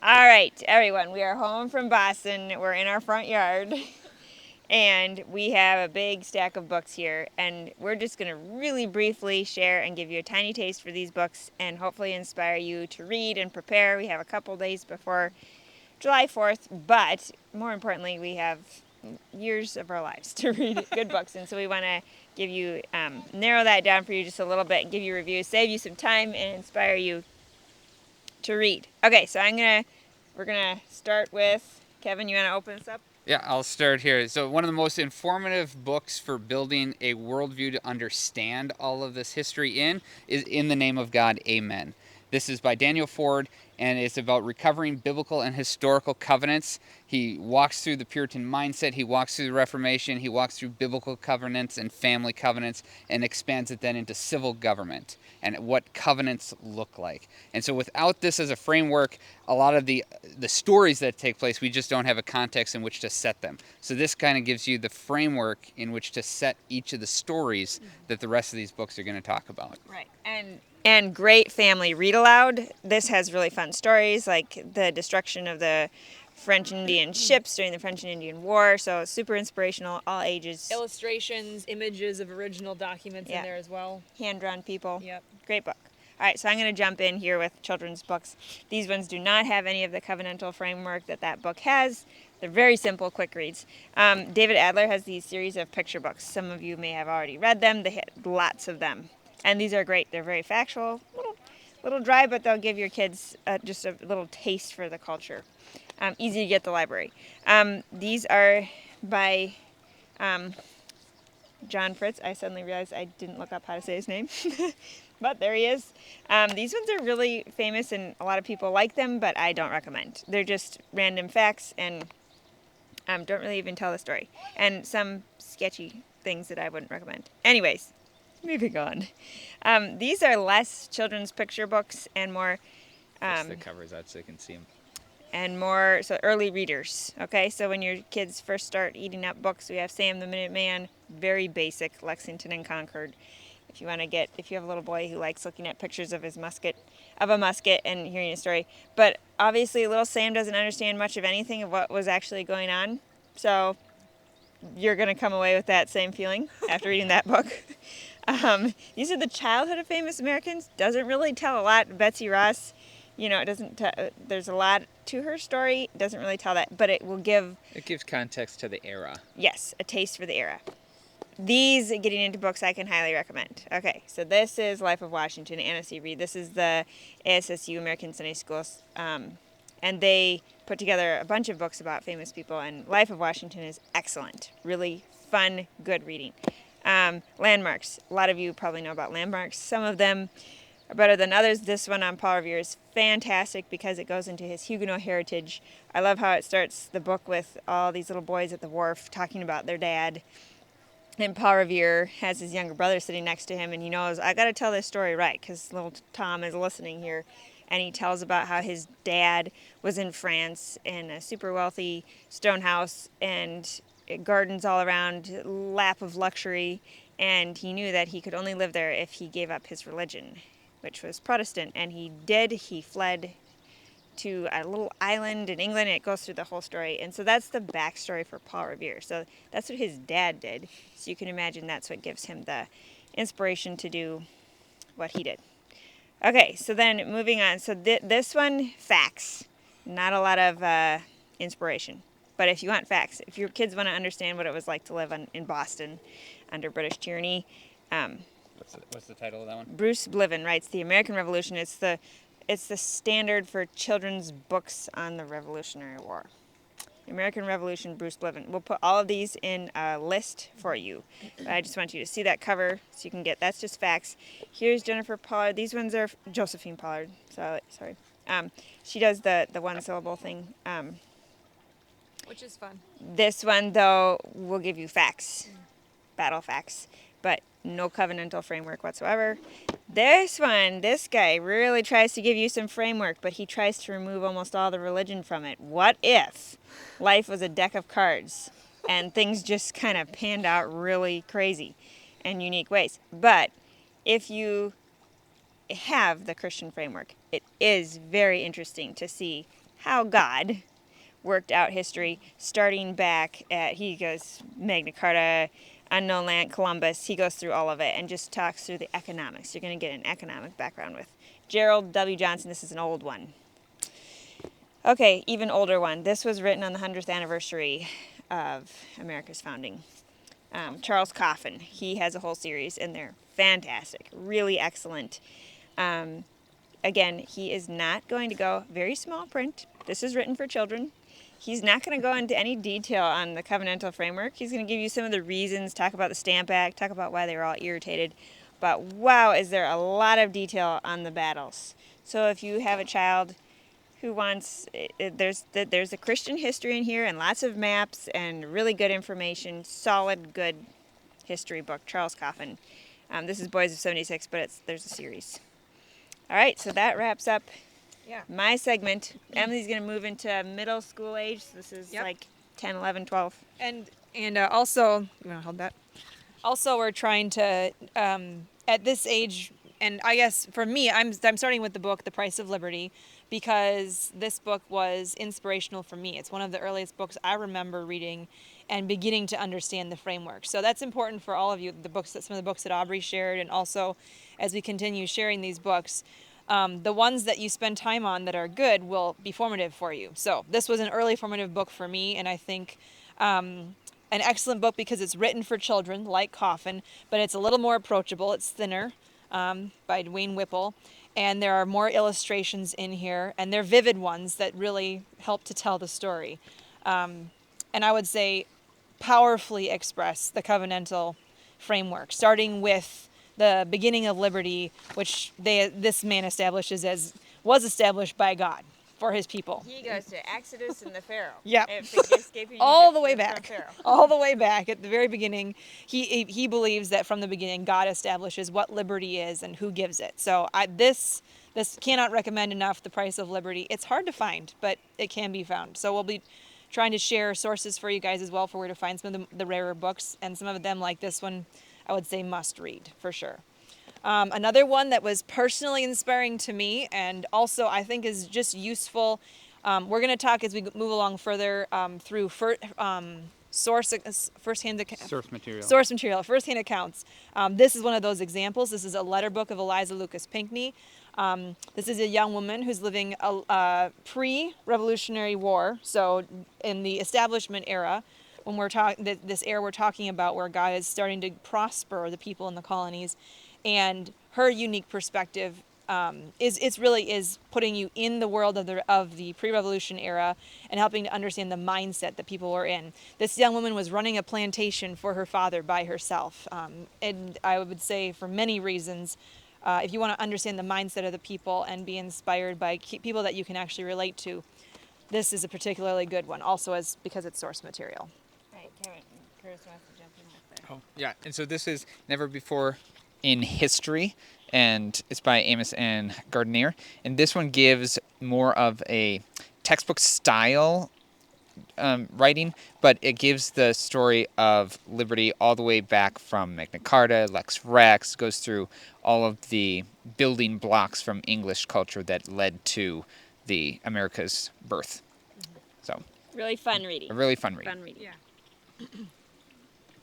All right, everyone, we are home from Boston. We're in our front yard, and we have a big stack of books here, and we're just going to really briefly share and give you a tiny taste for these books and hopefully inspire you to read and prepare. We have a couple days before July 4th, but more importantly, we have years of our lives to read good books, and so we want to give you, narrow that down for you just a little bit and give you reviews, save you some time, and inspire you to read. Okay, so we're gonna start with Kevin. You want to open us up? Yeah, I'll start here. So, one of the most informative books for building a worldview to understand all of this history is In the Name of God, Amen. This is by Daniel Ford, and it's about recovering biblical and historical covenants. He walks through the Puritan mindset, he walks through the Reformation, he walks through biblical covenants and family covenants, and expands it then into civil government and what covenants look like. And so, without this as a framework, a lot of the stories that take place, we just don't have a context in which to set them. So this kind of gives you the framework in which to set each of the stories that the rest of these books are going to talk about. Right. And great family read aloud. This has really fun stories like the destruction of the French and Indian ships during the French and Indian War. So super inspirational, all ages. Illustrations, images of original documents in there as well. Hand-drawn people. Yep. Great book. All right, so I'm going to jump in here with children's books. These ones do not have any of the covenantal framework that book has. They're very simple, quick reads. David Adler has these series of picture books. Some of you may have already read them. They have lots of them. And these are great. They're very factual, little dry, but they'll give your kids just a little taste for the culture. Easy to get at the library. These are by John Fritz. I suddenly realized I didn't look up how to say his name. But there he is. These ones are really famous, and a lot of people like them, but I don't recommend. They're just random facts and don't really even tell the story. And some sketchy things that I wouldn't recommend. Anyways, moving on. These are less children's picture books and more... the covers out so you can see them. And more, so early readers, okay? So when your kids first start eating up books, we have Sam the Minute Man, very basic, Lexington and Concord. If you have a little boy who likes looking at pictures of a musket and hearing a story. But obviously little Sam doesn't understand much of anything of what was actually going on. So you're going to come away with that same feeling after reading that book. These are the childhood of famous Americans. Doesn't really tell a lot. Betsy Ross, it doesn't, there's a lot to her story. It doesn't really tell that, but it gives context to the era. Yes, a taste for the era. These, getting into books, I can highly recommend. Okay, so this is Life of Washington, Anna C. Reed. This is the ASSU, American Sunday Schools, and they put together a bunch of books about famous people, and Life of Washington is excellent. Really fun, good reading. Landmarks. A lot of you probably know about landmarks. Some of them are better than others. This one on Paul Revere is fantastic because it goes into his Huguenot heritage. I love how it starts the book with all these little boys at the wharf talking about their dad. And Paul Revere has his younger brother sitting next to him, and he knows, I got to tell this story right, because little Tom is listening here. And he tells about how his dad was in France in a super wealthy stone house and gardens all around, lap of luxury. And he knew that he could only live there if he gave up his religion, which was Protestant. And he did. He fled to a little island in England, and it goes through the whole story. And so that's the backstory for Paul Revere. So that's what his dad did. So you can imagine that's what gives him the inspiration to do what he did. Okay, so then moving on. So this one, facts. Not a lot of inspiration. But if you want facts, if your kids want to understand what it was like to live in Boston under British tyranny. What's the title of that one? Bruce Bliven writes The American Revolution. It's the standard for children's books on the Revolutionary War. The American Revolution, Bruce Bliven. We'll put all of these in a list for you. But I just want you to see that cover so you can that's just facts. Here's Jennifer Pollard. These ones are Josephine Pollard. So, sorry. She does the one-syllable thing. Which is fun. This one, though, will give you facts. Battle facts. But no covenantal framework whatsoever. This one, this guy really tries to give you some framework, but he tries to remove almost all the religion from it. What if life was a deck of cards and things just kind of panned out really crazy and unique ways? But if you have the Christian framework, it is very interesting to see how God worked out history, starting back at, he goes Magna Carta, unknown land, Columbus. He goes through all of it and just talks through the economics. You're going to get an economic background with Gerald W. Johnson. This is an old one. Okay, even older one. This was written on the 100th anniversary of America's founding. Charles Coffin. He has a whole series in there. Fantastic. Really excellent. Again, he is not going to go very small print. This is written for children. He's not going to go into any detail on the covenantal framework. He's going to give you some of the reasons, talk about the Stamp Act, talk about why they were all irritated. But wow, is there a lot of detail on the battles. So if you have a child who wants, there's a Christian history in here and lots of maps and really good information, solid, good history book, Charles Coffin. This is Boys of 76, but there's a series. All right, so that wraps up my segment. Emily's going to move into middle school age. So this is like 10, 11, 12. And also, you want to hold that? Also, we're trying to, at this age, and I guess for me, I'm starting with the book, The Price of Liberty, because this book was inspirational for me. It's one of the earliest books I remember reading and beginning to understand the framework. So that's important for all of you, some of the books that Aubrey shared, and also as we continue sharing these books, the ones that you spend time on that are good will be formative for you. So this was an early formative book for me, and I think an excellent book because it's written for children, like Coffin, but it's a little more approachable. It's thinner, by Wayne Whipple, and there are more illustrations in here, and they're vivid ones that really help to tell the story. And I would say powerfully express the covenantal framework, starting with the beginning of liberty, which this man was established by God for his people. He goes to Exodus and the Pharaoh. Yep. Escaping All Egypt the way from back. Pharaoh. All the way back at the very beginning. He believes that from the beginning God establishes what liberty is and who gives it. So this cannot recommend enough, The Price of Liberty. It's hard to find, but it can be found. So we'll be trying to share sources for you guys as well for where to find some of the rarer books, and some of them like this one I would say must read for sure. Another one that was personally inspiring to me and also I think is just useful. We're going to talk as we move along further through source material, first-hand accounts. This is one of those examples. This is a letter book of Eliza Lucas Pinckney. This is a young woman who's living a pre-Revolutionary War, so in the establishment era, when we're talking this era we're talking about, where God is starting to prosper the people in the colonies, and her unique perspective is putting you in the world of the pre-revolution era and helping to understand the mindset that people were in. This young woman was running a plantation for her father by herself, and I would say for many reasons, if you want to understand the mindset of the people and be inspired by people that you can actually relate to, this is a particularly good one. Also, because it's source material. All right, Kevin, Curtis wants to jump in with there. Oh, yeah. And so this is Never Before in History, and it's by Amos and Gardner. And this one gives more of a textbook style writing, but it gives the story of liberty all the way back from Magna Carta, Lex Rex, goes through all of the building blocks from English culture that led to the America's birth. So Really fun reading. a really fun read. Fun reading. Yeah.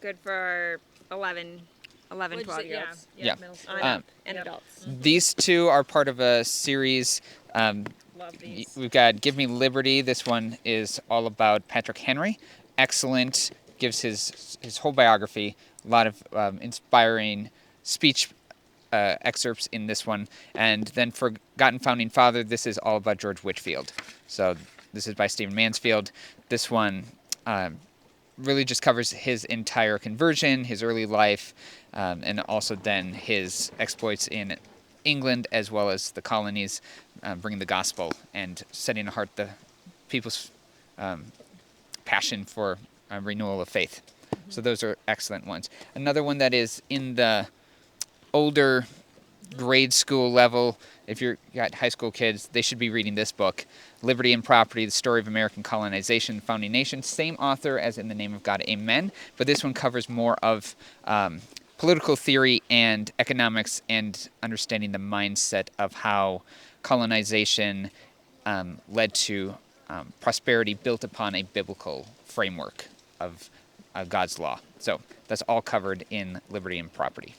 Good for 11, 12 year olds. Yeah. Middle school. On up, and adults. These two are part of a series. Love these. We've got Give Me Liberty. This one is all about Patrick Henry. Excellent. Gives his whole biography. A lot of inspiring speech excerpts in this one. And then Forgotten Founding Father, this is all about George Whitefield. So this is by Stephen Mansfield. This one really just covers his entire conversion, his early life, and also then his exploits in England as well as the colonies, bringing the gospel and setting apart the people's passion for renewal of faith. Mm-hmm. So those are excellent ones. Another one that is in the older grade school level, if you've got high school kids, they should be reading this book, Liberty and Property, The Story of American Colonization, Founding Nation. Same author as In the Name of God, Amen. But this one covers more of political theory and economics and understanding the mindset of how colonization led to prosperity built upon a biblical framework of God's law. So that's all covered in Liberty and Property.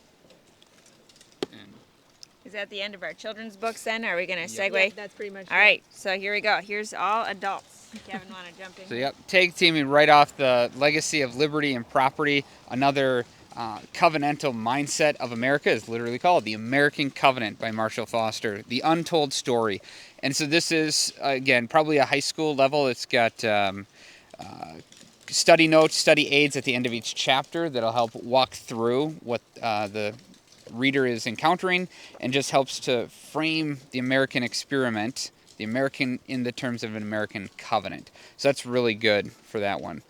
Is that the end of our children's books then? Are we going to segue? Yep, that's pretty much All right, so here we go. Here's all adults. Kevin, want to jump in? So, yep, tag teaming right off the legacy of liberty and property. Another covenantal mindset of America is literally called The American Covenant by Marshall Foster, The Untold Story. And so this is, again, probably a high school level. It's got study notes, study aids at the end of each chapter that'll help walk through what the reader is encountering and just helps to frame the American experiment, the American in the terms of an American covenant. So that's really good for that one.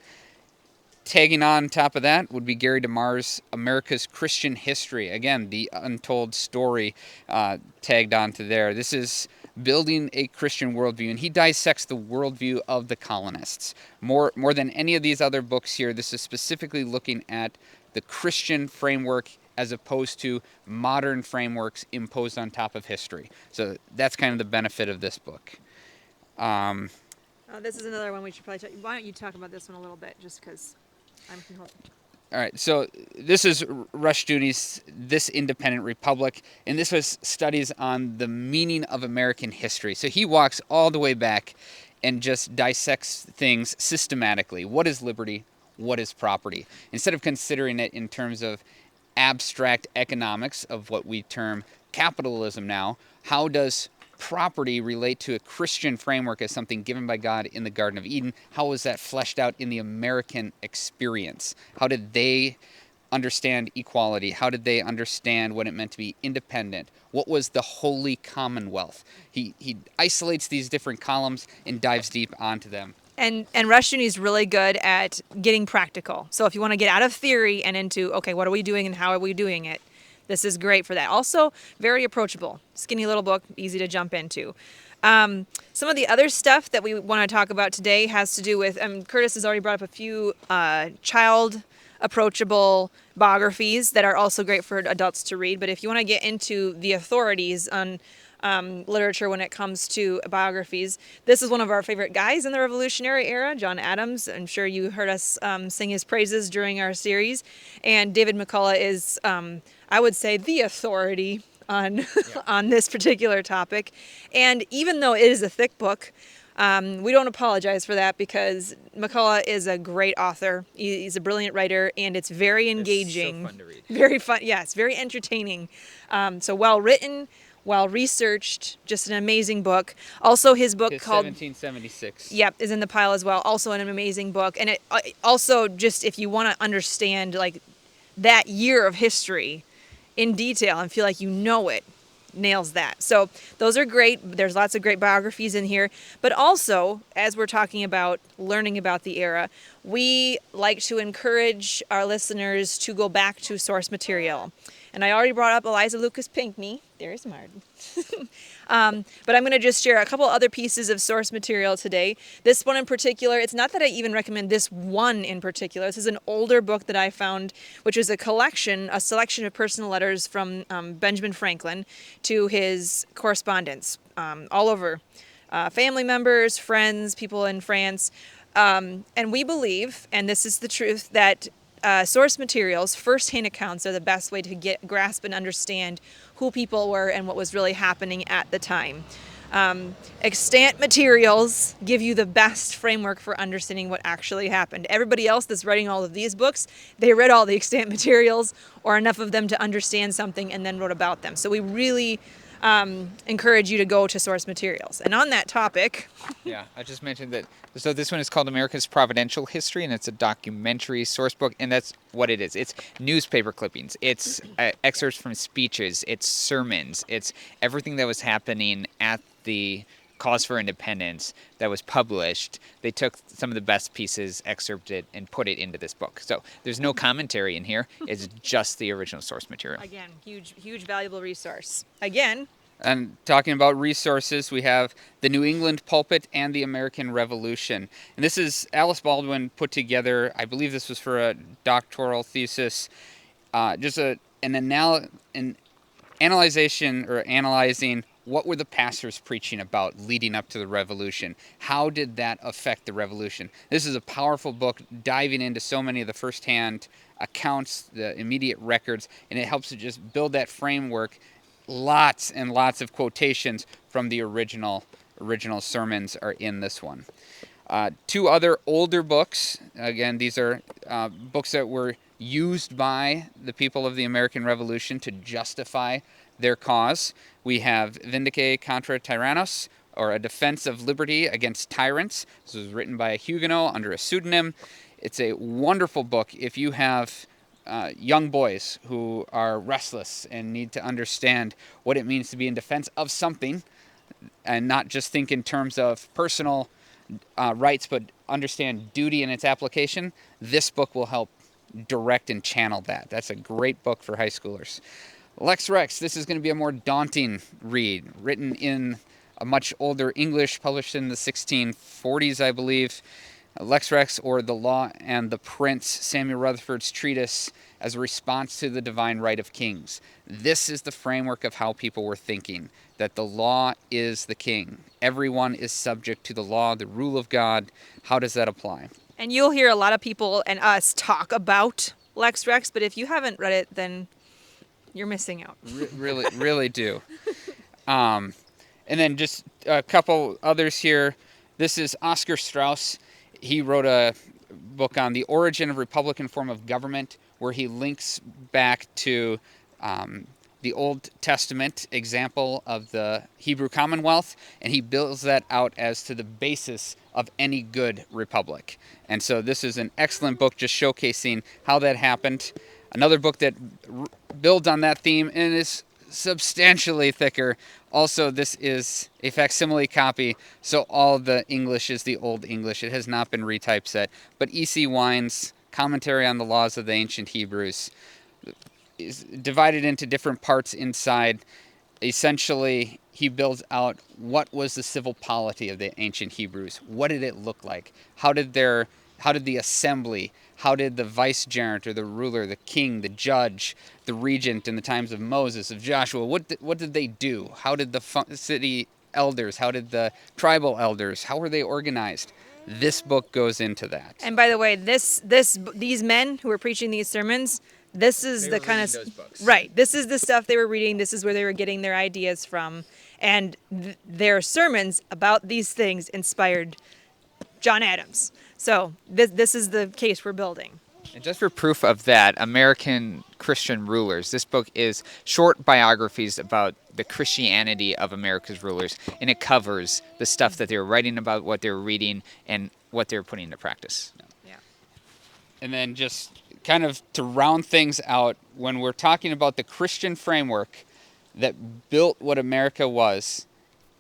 Tagging on top of that would be Gary DeMar's America's Christian History. Again, the untold story tagged onto there. This is building a Christian worldview, and he dissects the worldview of the colonists. More than any of these other books here, this is specifically looking at the Christian framework as opposed to modern frameworks imposed on top of history. So that's kind of the benefit of this book. This is another one we should probably talk. Why don't you talk about this one a little bit, just because I'm All right, so this is Rushdoony's This Independent Republic, and this was studies on the meaning of American history. So he walks all the way back and just dissects things systematically. What is liberty? What is property? Instead of considering it in terms of abstract economics of what we term capitalism now, how does property relate to a Christian framework as something given by God in the Garden of Eden? How was that fleshed out in the American experience? How did they understand equality? How did they understand what it meant to be independent? What was the Holy Commonwealth? He isolates these different columns and dives deep onto them. And Rushdoony is really good at getting practical. So if you want to get out of theory and into, okay, what are we doing and how are we doing it? This is great for that. Also, very approachable. Skinny little book, easy to jump into. Some of the other stuff that we want to talk about today has to do with, Curtis has already brought up a few child approachable biographies that are also great for adults to read. But if you want to get into the authorities on literature when it comes to biographies, this is one of our favorite guys in the Revolutionary era, John Adams. I'm sure you heard us sing his praises during our series. And David McCullough is, I would say, the authority on on this particular topic. And even though it is a thick book, we don't apologize for that, because McCullough is a great author. He's a brilliant writer, and it's very engaging. It's so fun to read. Very fun. Yes, very entertaining. So well written, well researched, just an amazing book. Also, his book called 1776. Yep, is in the pile as well. Also an amazing book. And it also, just if you want to understand like that year of history in detail and feel like you know it, nails that. So those are great. There's lots of great biographies in here. But also, as we're talking about learning about the era, we like to encourage our listeners to go back to source material. And I already brought up Eliza Lucas Pinckney. There's Martin. But I'm going to just share a couple other pieces of source material today. This one in particular, it's not that I even recommend this one in particular. This is an older book that I found, which is a selection of personal letters from Benjamin Franklin to his correspondents all over. Family members, friends, people in France. And we believe, and this is the truth, that source materials, first-hand accounts, are the best way to grasp and understand who people were and what was really happening at the time. Extant materials give you the best framework for understanding what actually happened. Everybody else that's writing all of these books, they read all the extant materials or enough of them to understand something and then wrote about them. So we really encourage you to go to source materials. And on that topic... Yeah, I just mentioned that. So this one is called America's Providential History, and it's a documentary source book, and that's what it is. It's newspaper clippings. It's excerpts from speeches. It's sermons. It's everything that was happening at the Cause for Independence that was published. They took some of the best pieces, excerpted, and put it into this book. So there's no commentary in here. It's just the original source material. Again, huge valuable resource. Again, And talking about resources, we have the New England Pulpit and the American Revolution. And this is Alice Baldwin put together, I believe this was for a doctoral thesis, just an analyzing what were the pastors preaching about leading up to the revolution? How did that affect the revolution? This is a powerful book diving into so many of the firsthand accounts, the immediate records, and it helps to just build that framework. Lots and lots of quotations from the original sermons are in this one. Two other older books. Again, these are books that were used by the people of the American Revolution to justify their cause. We have Vindice contra tyrannos, or A Defense of Liberty Against Tyrants. This was written by a Huguenot under a pseudonym. It's a wonderful book if you have young boys who are restless and need to understand what it means to be in defense of something and not just think in terms of personal rights, but understand duty and its application. This book will help direct and channel that. That's a great book for high schoolers. Lex Rex, this is going to be a more daunting read, written in a much older English, published in the 1640s, I believe. Lex Rex, or The Law and the Prince, Samuel Rutherford's treatise as a response to the divine right of kings. This is the framework of how people were thinking, that the law is the king. Everyone is subject to the law, the rule of God. How does that apply? And you'll hear a lot of people and us talk about Lex Rex, but if you haven't read it, then you're missing out. Really do. And then just a couple others here. This is Oscar Strauss. He wrote a book on the origin of Republican form of government, where he links back to the Old Testament example of the Hebrew Commonwealth, and he builds that out as to the basis of any good republic. And so this is an excellent book just showcasing how that happened. Another book that builds on that theme and is substantially thicker. Also, this is a facsimile copy, so all the English is the Old English. It has not been retypeset. But E.C. Wine's Commentary on the Laws of the Ancient Hebrews is divided into different parts inside. Essentially, he builds out what was the civil polity of the ancient Hebrews. What did it look like? How did the assembly, how did the vicegerent or the ruler, the king, the judge, the regent in the times of Moses, of Joshua, what did they do? How did the city elders, how did the tribal elders, how were they organized? This book goes into that. And by the way, these men who were preaching these sermons, this is the kind of those books. Right. This is the stuff they were reading. This is where they were getting their ideas from, and their sermons about these things inspired John Adams. So this is the case we're building. And just for proof of that, American Christian rulers, this book is short biographies about the Christianity of America's rulers, and it covers the stuff that they were writing about, what they were reading, and what they were putting into practice. Yeah. And then just kind of to round things out, when we're talking about the Christian framework that built what America was,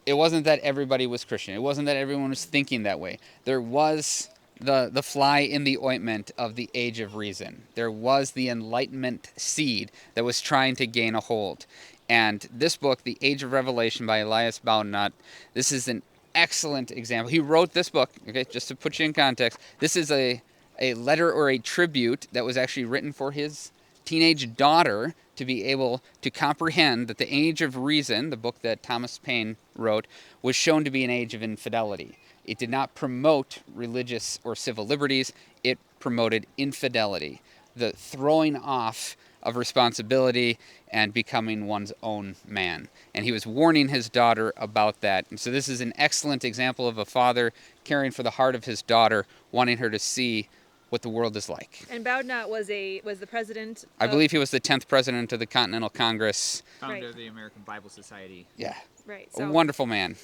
it wasn't that everybody was Christian. It wasn't that everyone was thinking that way. There was the fly in the ointment of the age of reason. There was the enlightenment seed that was trying to gain a hold. And this book, The Age of Revelation by Elias Boudinot, this is an excellent example. He wrote this book, okay, just to put you in context. This is a letter or a tribute that was actually written for his teenage daughter to be able to comprehend that the age of reason, the book that Thomas Paine wrote, was shown to be an age of infidelity. It did not promote religious or civil liberties. It promoted infidelity, the throwing off of responsibility and becoming one's own man. And he was warning his daughter about that. And so this is an excellent example of a father caring for the heart of his daughter, wanting her to see what the world is like. And Boudinot was the president. I believe he was the 10th president of the Continental Congress. Founder Right. of the American Bible Society. Yeah, Right. a So wonderful man.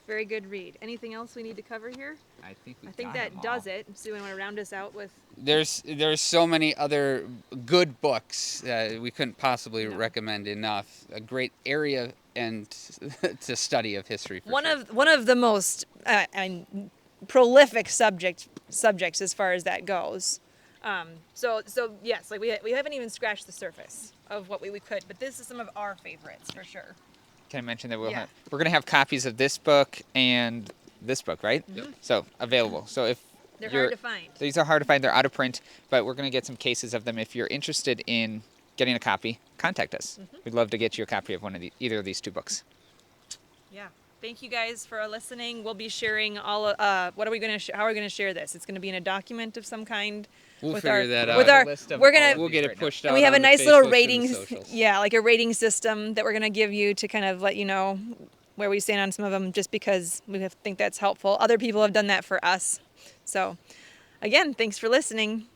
very good read. Anything else we need to cover here? I think that does it. So you want to round us out with? There's so many other good books we couldn't possibly recommend enough. A great area and to study of history. For One sure. of the most prolific subjects as far as that goes. So yes, like we haven't even scratched the surface of what we could, but this is some of our favorites for sure. Can I mention that we're Yeah. going to have copies of this book and this book, right? Yep. So available. So if They're you're- hard to find. These are hard to find. They're out of print, but we're going to get some cases of them. If you're interested in getting a copy, contact us. We'd love to get you a copy of either of these two books. Yeah. Thank you guys for listening. We'll be sharing all. What are we going to? How are we going to share this? It's going to be in a document of some kind. We'll with figure our, that with out. our. List of We're all gonna. of We'll these get it right now. pushed out. And we have a on the nice little Facebooks and the ratings. socials. Yeah, like a rating system that we're going to give you to kind of let you know where we stand on some of them, just because think that's helpful. Other people have done that for us. So, again, thanks for listening.